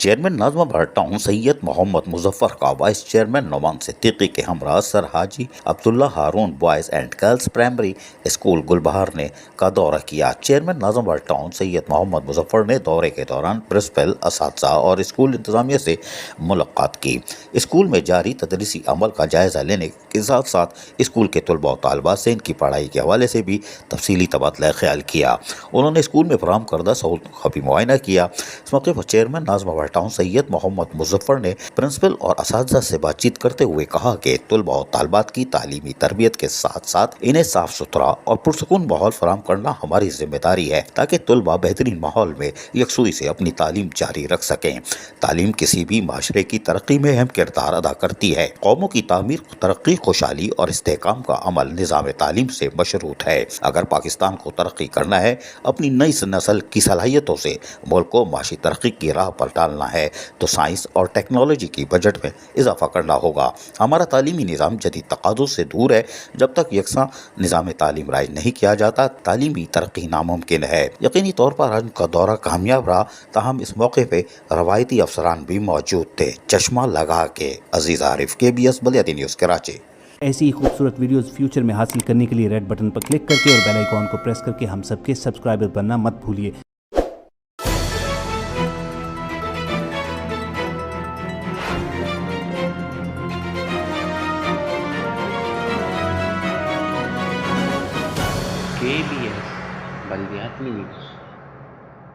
Chairman नाज़मा भर town Syed Mohammad Muzaffar का vice chairman Nauman Siddiqui के हमरा sir Haji Abdullah Haroon boys and girls primary school Gulbahar ने का दौरा किया। चेयरमैन नाज़मा भर टाउन सैयद मोहम्मद मुजफ्फर ने दौरे के दौरान प्रिंसिपल, असातिज़ा और स्कूल इंतजामिया से मुलाकात की। स्कूल में जारी तदरीसी अमल का जायज़ा लेने के साथ साथ स्कूल के तलबा और तालिबात से इनकी पढ़ाई के हवाले से भी तफसीली तबादला ख्याल किया। उन्होंने स्कूल में फराहम करदा सहूलतों का भी मुआयना किया। इस मौके पर चेयरमैन नाज़मा भर टाउन सैयद मोहम्मद मुजफ्फर ने प्रिंसिपल और असातिज़ा से बातचीत करते हुए कहा कि तलबा और तालिबात की तालीमी तरबियत के साथ साथ इन्हें साफ सुथरा और पुरसकून माहौल फराहम करना हमारी जिम्मेदारी है ताकि तलबा बेहतरीन माहौल में यकसुई से अपनी तालीम जारी रख सकें। तालीम किसी भी माशरे की तरक्की में अहम किरदार अदा करती है। कौमों की तामीर, तरक्की, खुशहाली और इस्तेहकाम का अमल निज़ाम तालीम से मशरूत है। अगर पाकिस्तान को तरक्की करना है, अपनी नई नस्ल की सलाहियतों से मुल्क को माशी तरक्की की राह पर डालना है तो साइंस और टेक्नोलॉजी की बजट में इजाफा करना होगा। हमारा तालीमी निज़ाम जदीद तकाज़ों से दूर है। जब तक यकसा निज़ाम तालीम राइज नहीं किया जाता, तालीमी तरक्की नामुमकिन है। यकीनी तौर पर आज का दौरा कामयाब रहा, ताहम इस मौके पर रवायती अफसरान भी मौजूद थे। चश्मा लगा के अजीज़ आरिफ, KBS बलियाती न्यूज़ कराची। ऐसी ही खूबसूरत वीडियोस फ्यूचर में हासिल करने के लिए रेड बटन पर क्लिक करके और बेल आइकॉन को प्रेस करके हम सबके सब्सक्राइबर बनना मत भूलिए। KBS बलियाती न्यूज़।